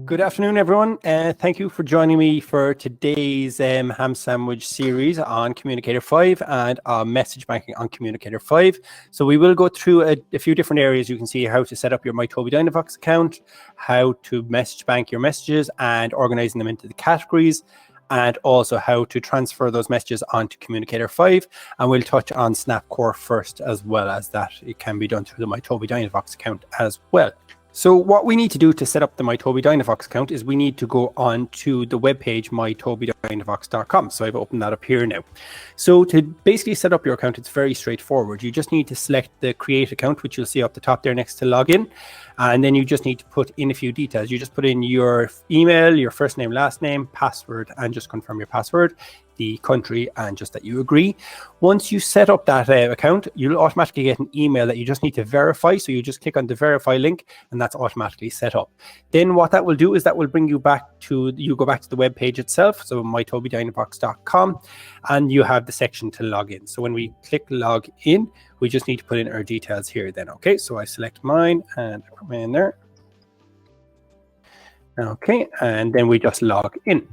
Good afternoon, everyone. Thank you for joining me for today's ham sandwich series on Communicator 5 and message banking on Communicator 5. So we will go through a few different areas. You can see how to set up your MyToby Dynavox account, how to message bank your messages and organizing them into the categories, and also how to transfer those messages onto Communicator 5. And we'll touch on Snapcore first, as well as that it can be done through the MyToby Dynavox account as well. So what we need to do to set up the MyToby Dynavox account is we need to go on to the webpage mytobydynavox.com. So I've opened that up here now. So to basically set up your account, it's very straightforward. You just need to select the create account, which you'll see up the top there next to login. And then you just need to put in a few details. You just put in your email, your first name, last name, password, and just confirm your password, the country, and just that you agree. Once you set up that account, you'll automatically get an email that you just need to verify. So you just click on the verify link and that's automatically set up. Then what that will do is that will bring you back to, you go back to the web page itself, so mytobydynavox.com, and you have the section to log in. So when we click log in, we just need to put in our details here then. Okay, so I select mine and I put mine in there. Okay, and then we just log in.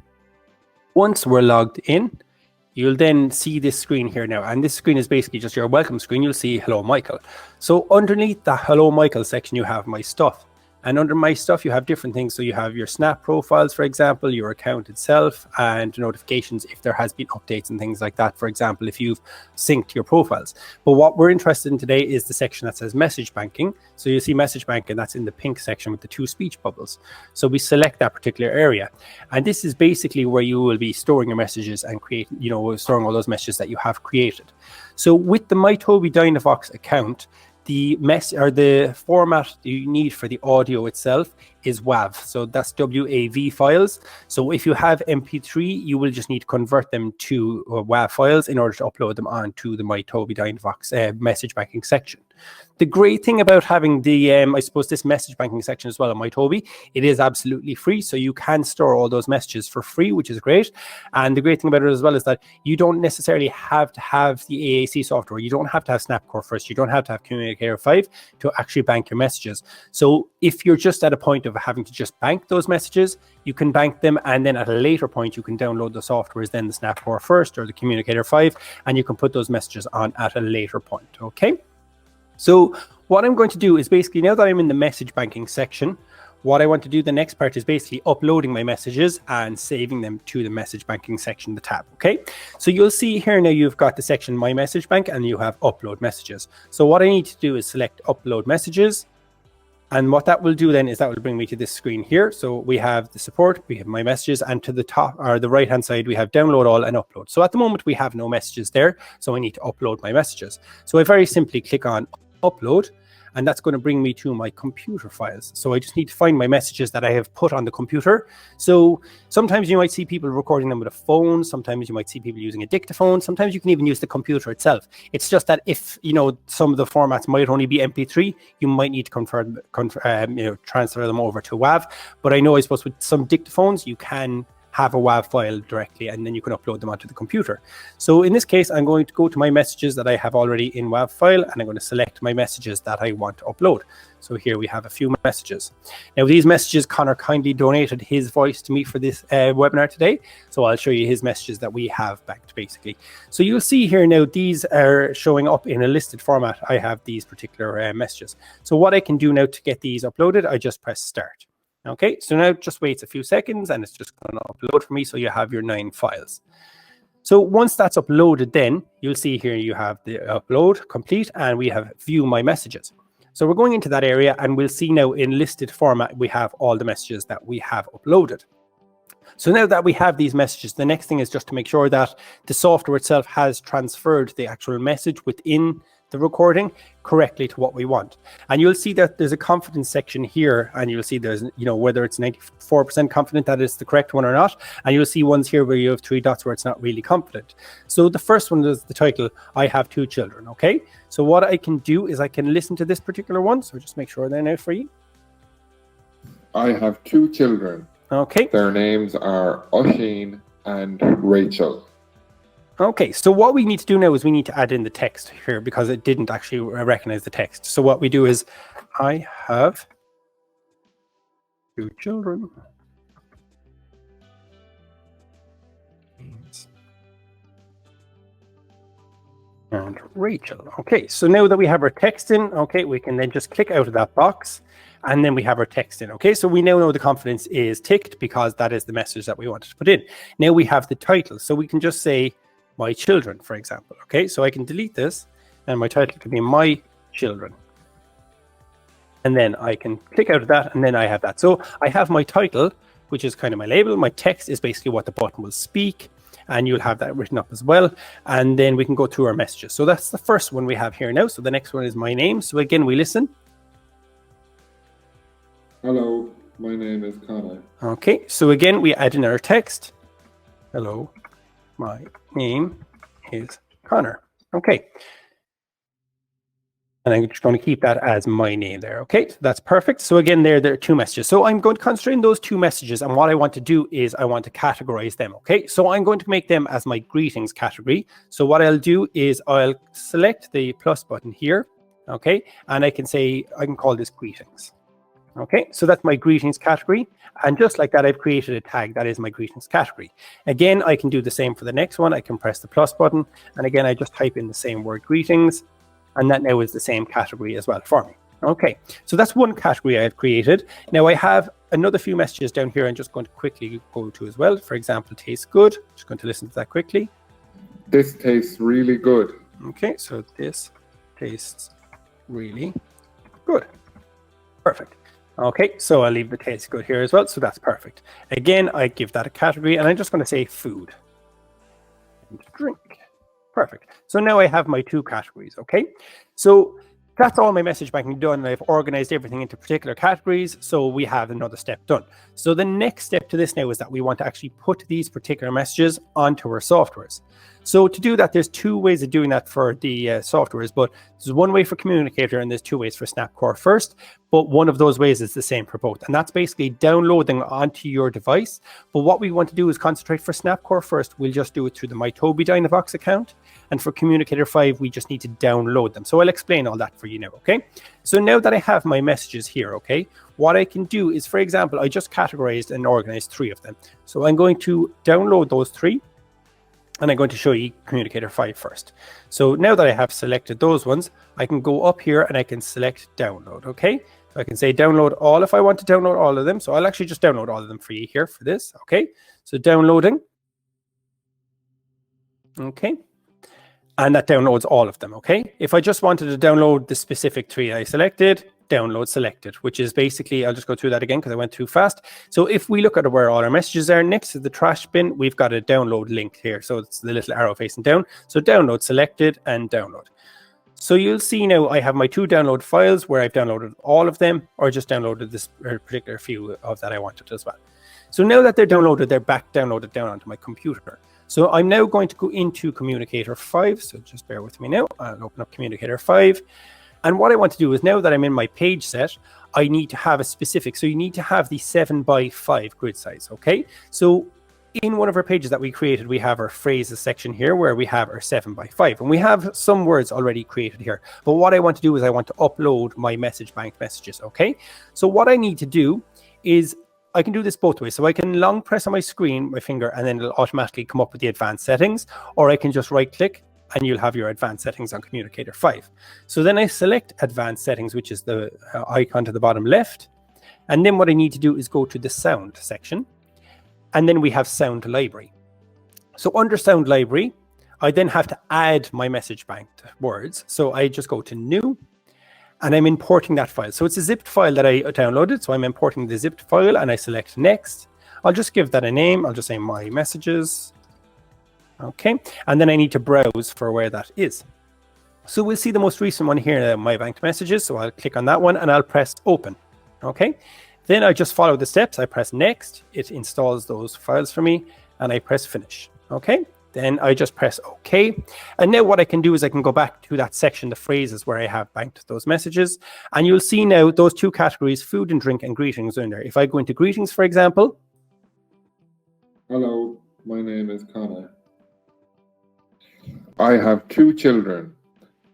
Once we're logged in, you'll then see this screen here now. And this screen is basically just your welcome screen. You'll see Hello Michael. So underneath the Hello Michael section, you have My Stuff. And under My Stuff, you have different things. So you have your Snap profiles, for example, your account itself, and notifications if there has been updates and things like that. For example, if you've synced your profiles. But what we're interested in today is the section that says message banking. So you see message banking, that's in the pink section with the two speech bubbles. So we select that particular area. And this is basically where you will be storing your messages and create, storing all those messages that you have created. So with the MyToby Dynavox account, the format you need for the audio itself is WAV. So that's WAV files. So if you have MP3, you will just need to convert them to WAV files in order to upload them onto the MyToby Dynavox message banking section. The great thing about having the, I suppose, this message banking section as well on MyToby, it is absolutely free. So you can store all those messages for free, which is great. And the great thing about it as well is that you don't necessarily have to have the AAC software. You don't have to have Snapcore first. You don't have to have Communicator 5 to actually bank your messages. So if you're just at a point of having to just bank those messages, you can bank them. And then at a later point, you can download the softwares, then the Snapcore first or the Communicator 5, and you can put those messages on at a later point. Okay. So what I'm going to do is basically, now that I'm in the message banking section, what I want to do the next part is basically uploading my messages and saving them to the message banking section, the tab. Okay, so you'll see here now you've got the section My Message Bank and you have upload messages. So what I need to do is select upload messages. And what that will do then is that will bring me to this screen here. So we have the support, we have my messages, and to the top or the right hand side, we have download all and upload. So at the moment we have no messages there. So I need to upload my messages. So I very simply click on upload, and that's going to bring me to my computer files. So I just need to find my messages that I have put on the computer. So sometimes you might see people recording them with a phone. Sometimes you might see people using a dictaphone. Sometimes you can even use the computer itself. It's just that if, some of the formats might only be MP3, you might need to transfer them over to WAV. But I suppose with some dictaphones, you can have a WAV file directly, and then you can upload them onto the computer. So in this case, I'm going to go to my messages that I have already in WAV file, and I'm going to select my messages that I want to upload. So here we have a few messages. Now these messages, Connor kindly donated his voice to me for this webinar today. So I'll show you his messages that we have backed basically. So you'll see here now, these are showing up in a listed format. I have these particular messages. So what I can do now to get these uploaded, I just press start. Okay, so now it just waits a few seconds and it's just going to upload for me. So you have your 9 files. So once that's uploaded, then you'll see here you have the upload complete and we have view my messages. So we're going into that area and we'll see now in listed format, we have all the messages that we have uploaded. So now that we have these messages, the next thing is just to make sure that the software itself has transferred the actual message within the recording correctly to what we want. And you'll see that there's a confidence section here, and you'll see there's, whether it's 94% confident that it's the correct one or not. And you'll see ones here where you have 3 dots where it's not really confident. So the first one is the title, I have 2 children. Okay, so what I can do is I can listen to this particular one. So just make sure they're now for you. I have 2 children. Okay. Their names are Oisin and Rachel. Okay, so what we need to do now is we need to add in the text here because it didn't actually recognize the text. So what we do is, I have 2 children. and Rachel. Okay, so now that we have our text in, okay, we can then just click out of that box and then we have our text in. Okay, so we now know the confidence is ticked because that is the message that we wanted to put in. Now we have the title, so we can just say my children, for example. Okay, so I can delete this and my title can be my children. And then I can click out of that and then I have that. So I have my title, which is kind of my label. My text is basically what the button will speak, and you'll have that written up as well. And then we can go through our messages. So that's the first one we have here now. So the next one is my name. So again, we listen. Hello, my name is Connor. Okay, so again, we add in our text. Hello, my name is Connor. Okay. And I'm just going to keep that as my name there. Okay, so that's perfect. So again, there are two messages. So I'm going to concentrate on those two messages. And what I want to do is I want to categorize them. Okay, so I'm going to make them as my greetings category. So what I'll do is I'll select the plus button here. Okay, and I can say, I can call this greetings. Okay, so that's my greetings category. And just like that, I've created a tag that is my greetings category. Again, I can do the same for the next one. I can press the plus button. And again, I just type in the same word greetings. And that now is the same category as well for me. Okay, so that's one category I have created. Now I have another few messages down here I'm just going to quickly go to as well. For example, tastes good. Just going to listen to that quickly. This tastes really good. Okay, so this tastes really good. Perfect. Okay, so I'll leave the tastes good here as well. So that's perfect. Again, I give that a category and I'm just going to say food and drink. Perfect. So now I have my two categories, okay? So that's all my message banking done. I've organized everything into particular categories. So we have another step done. So the next step to this now is that we want to actually put these particular messages onto our softwares. So to do that, there's two ways of doing that for the softwares, but there's one way for Communicator and there's two ways for Snap Core First, but one of those ways is the same for both. And that's basically downloading onto your device. But what we want to do is concentrate for Snap Core First. We'll just do it through the MyToby Dynavox account. And for Communicator 5, we just need to download them. So I'll explain all that for you now, okay? So now that I have my messages here, okay, what I can do is, for example, I just categorized and organized 3 of them. So I'm going to download those 3. And I'm going to show you Communicator 5 first. So now that I have selected those ones, I can go up here and I can select download, okay? So I can say download all if I want to download all of them. So I'll actually just download all of them for you here for this, okay? So downloading. Okay. And that downloads all of them, okay? If I just wanted to download the specific 3 I selected, download selected, which is basically, I'll just go through that again because I went too fast. So if we look at where all our messages are, next to the trash bin, we've got a download link here. So it's the little arrow facing down. So download selected and download. So you'll see now I have my 2 download files where I've downloaded all of them or just downloaded this particular few of that I wanted as well. So now that they're downloaded, they're back downloaded down onto my computer. So I'm now going to go into Communicator 5. So just bear with me now. I'll open up Communicator 5. And what I want to do is now that I'm in my page set, I need to have a specific. So you need to have the 7x5 grid size, okay? So in one of our pages that we created, we have our phrases section here where we have our 7x5. And we have some words already created here. But what I want to do is I want to upload my message bank messages, okay? So what I need to do is I can do this both ways. So I can long press on my screen, my finger, and then it'll automatically come up with the advanced settings. Or I can just right click and you'll have your advanced settings on Communicator 5. So then I select advanced settings, which is the icon to the bottom left. And then what I need to do is go to the sound section. And then we have sound library. So under sound library, I then have to add my message banked words. So I just go to new and I'm importing that file. So it's a zipped file that I downloaded. So I'm importing the zipped file and I select next. I'll just give that a name. I'll just say my messages. Okay, and then I need to browse for where that is. So we'll see the most recent one here, my banked messages. So I'll click on that one and I'll press open. Okay, then I just follow the steps. I press next. It installs those files for me and I press finish. Okay, then I just press OK. And now what I can do is I can go back to that section, the phrases where I have banked those messages. And you'll see now those 2 categories, food and drink and greetings, are in there. If I go into greetings, for example. Hello, my name is Connor. I have 2 children.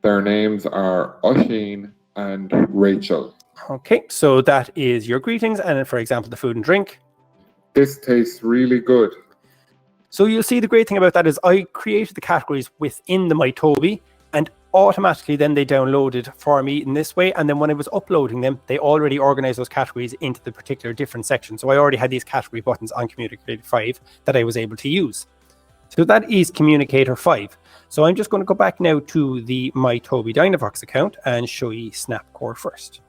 Their names are Oisin and Rachel. Okay, so that is your greetings. And then, for example, the food and drink. This tastes really good. So you'll see the great thing about that is I created the categories within the MyToby, automatically then they downloaded for me in this way, and then when I was uploading them, they already organized those categories into the particular different sections. So I already had these category buttons on Communicator 5 that I was able to use. So that is Communicator 5. So I'm just going to go back now to the My Toby Dynavox account and show you Snapcore first.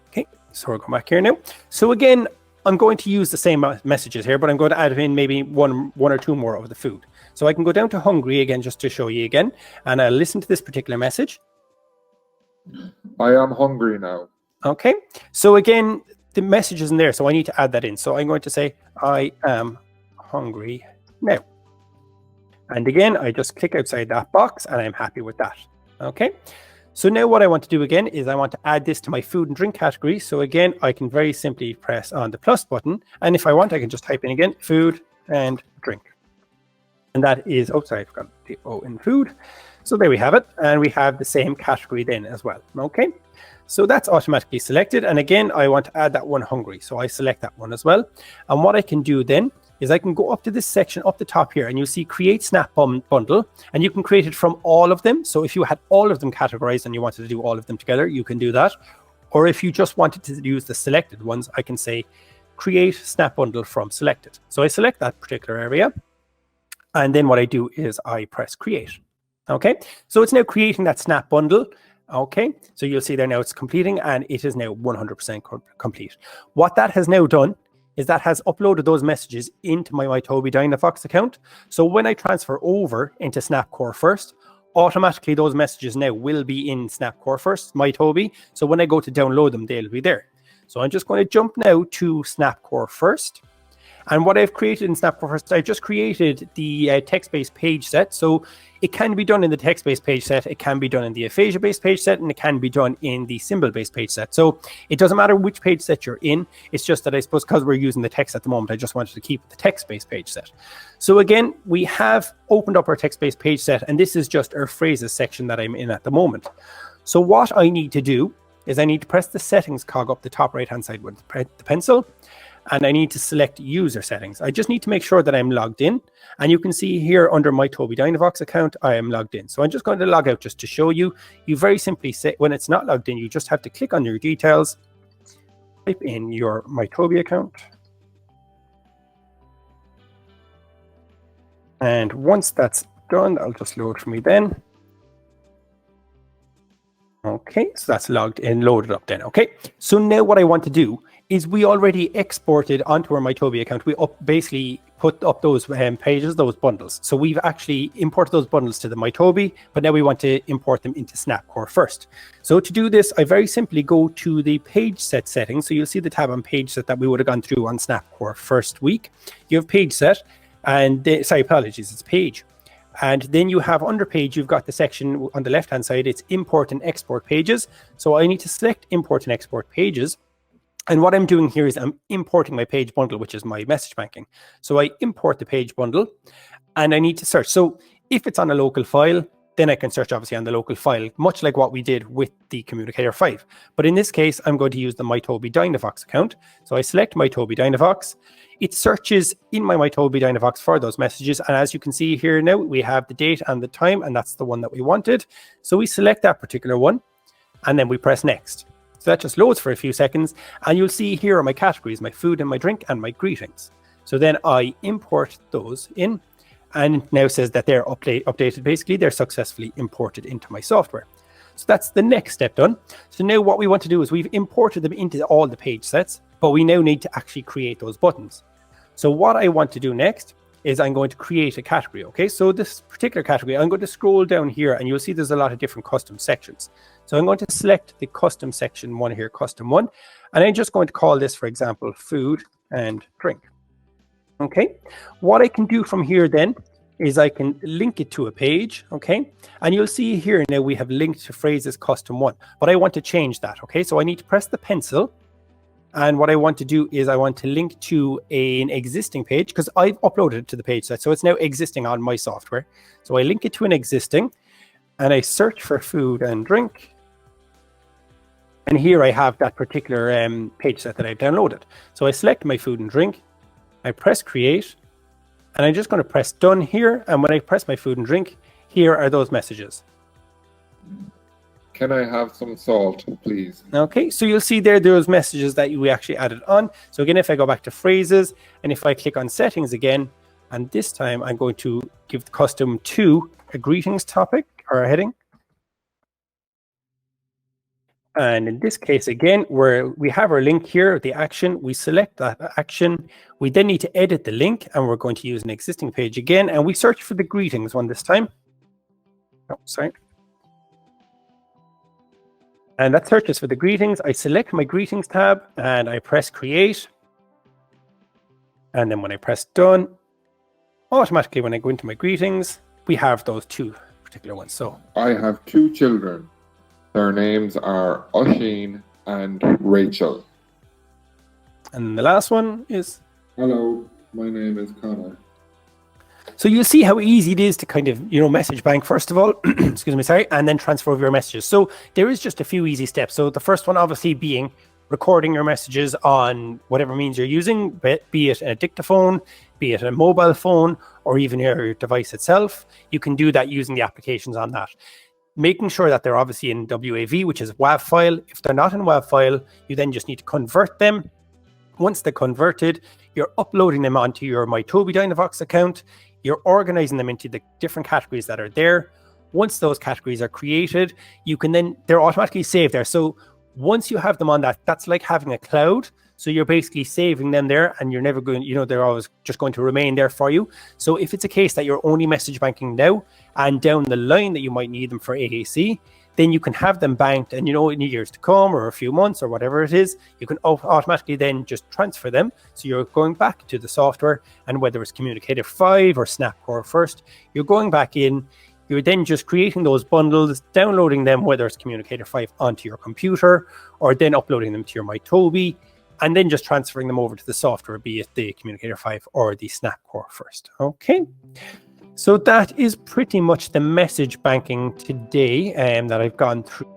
Okay, so we'll go back here now. So again, I'm going to use the same messages here, but I'm going to add in maybe one or two more of the food. So I can go down to hungry again, just to show you again, and I'll listen to this particular message. I am hungry now. Okay, so again, the message isn't there, so I need to add that in. So I'm going to say, I am hungry now. And again, I just click outside that box and I'm happy with that. Okay, so now what I want to do again is I want to add this to my food and drink category. So again, I can very simply press on the plus button. And if I want, I can just type in again, food and drink. And that is, oh, sorry, I forgot the O in food. So there we have it. And we have the same category then as well. Okay, so that's automatically selected. And again, I want to add that one hungry. So I select that one as well. And what I can do then is I can go up to this section up the top here, and you'll see create snap bundle, and you can create it from all of them. So if you had all of them categorized and you wanted to do all of them together, you can do that. Or if you just wanted to use the selected ones, I can say create snap bundle from selected. So I select that particular area, and then what I do is I press create. Okay, so it's now creating that snap bundle. Okay, so you'll see there now it's completing, and it is now 100% complete. What that has now done is that has uploaded those messages into my Toby Dynavox account. So when I transfer over into Snapcore first, automatically those messages now will be in Snapcore first, My Toby. So when I go to download them, they'll be there. So I'm just going to jump now to Snapcore first. And what I've created in Snapcore first, I've just created the text-based page set. So it can be done in the text-based page set, it can be done in the aphasia-based page set, and it can be done in the symbol-based page set. So it doesn't matter which page set you're in. It's just that I suppose because we're using the text at the moment, I just wanted to keep the text-based page set. So again, we have opened up our text-based page set, and this is just our phrases section that I'm in at the moment. So what I need to do is I need to press the settings cog up the top right-hand side with the pencil, and I need to select user settings. I just need to make sure that I'm logged in. And you can see here under my Toby Dynavox account, I am logged in. So I'm just going to log out just to show you. You very simply say, when it's not logged in, you just have to click on your details, type in your My Toby account. And once that's done, I'll just load for me then. Okay, so that's logged in, loaded up then. Okay, so now what I want to do is we already exported onto our My Toby account. We basically put up those pages, those bundles. So we've actually imported those bundles to the My Toby, but now we want to import them into Snapcore first. So to do this, I very simply go to the page set settings. So you'll see the tab on page set that we would have gone through on Snapcore first week. You have page set, and sorry, apologies, it's page. And then you have under page, you've got the section on the left-hand side, it's import and export pages. So I need to select import and export pages. And what I'm doing here is I'm importing my page bundle, which is my message banking. So I import the page bundle and I need to search. So if it's on a local file, then I can search obviously on the local file, much like what we did with the Communicator 5. But in this case, I'm going to use the My Toby Dynavox account. So I select My Toby Dynavox. It searches in my Toby Dynavox for those messages. And as you can see here now, we have the date and the time, and that's the one that we wanted. So we select that particular one, and then we press next. So that just loads for a few seconds, and you'll see here are my categories, my food and my drink and my greetings. So then I import those in, and it now says that they're updated. Basically, they're successfully imported into my software. So that's the next step done. So now what we want to do is we've imported them into all the page sets, but we now need to actually create those buttons. So what I want to do next is I'm going to create a category. Okay, so this particular category, I'm going to scroll down here and you'll see there's a lot of different custom sections. So I'm going to select the custom section one here, custom one, and I'm just going to call this, for example, food and drink. Okay, what I can do from here then is I can link it to a page. Okay, and you'll see here now we have linked to phrases custom one, but I want to change that. Okay, so I need to press the pencil. And what I want to do is I want to link to an existing page because I've uploaded it to the page set. So it's now existing on my software. So I link it to an existing and I search for food and drink. And here I have that particular page set that I've downloaded. So I select my food and drink. I press create and I'm just going to press done here. And when I press my food and drink, here are those messages. Can I have some salt, please? Okay, so you'll see there those messages that we actually added on. So again, if I go back to phrases and if I click on settings again, and this time I'm going to give the custom to a greetings topic or a heading. And in this case, again, where we have our link here, the action, we select that action. We then need to edit the link, and we're going to use an existing page again. And we search for the greetings one this time. Oh, sorry. And that searches for the greetings. I select my greetings tab and I press create. And then when I press done, automatically when I go into my greetings, we have those two particular ones. So I have 2 children. Their names are Oisin and Rachel. And the last one is... Hello, my name is Connor. So you'll see how easy it is to kind of, message bank, first of all, excuse me, sorry, and then transfer over your messages. So there is just a few easy steps. So the first one obviously being recording your messages on whatever means you're using, be it a dictaphone, be it a mobile phone, or even your device itself. You can do that using the applications on that. Making sure that they're obviously in WAV, which is WAV file. If they're not in WAV file, you then just need to convert them. Once they're converted, you're uploading them onto your MyToby Dynavox account. You're organizing them into the different categories that are there. Once those categories are created, they're automatically saved there. So once you have them on that, that's like having a cloud. So you're basically saving them there, and you're never going, they're always just going to remain there for you. So if it's a case that you're only message banking now, and down the line that you might need them for AAC, then you can have them banked, and in years to come or a few months or whatever it is, you can automatically then just transfer them. So you're going back to the software, and whether it's Communicator 5 or Snapcore first, you're going back in. You're then just creating those bundles, downloading them, whether it's Communicator 5 onto your computer, or then uploading them to your MyToby, and then just transferring them over to the software, be it the Communicator 5 or the Snapcore first. Okay. So that is pretty much the message banking today that I've gone through.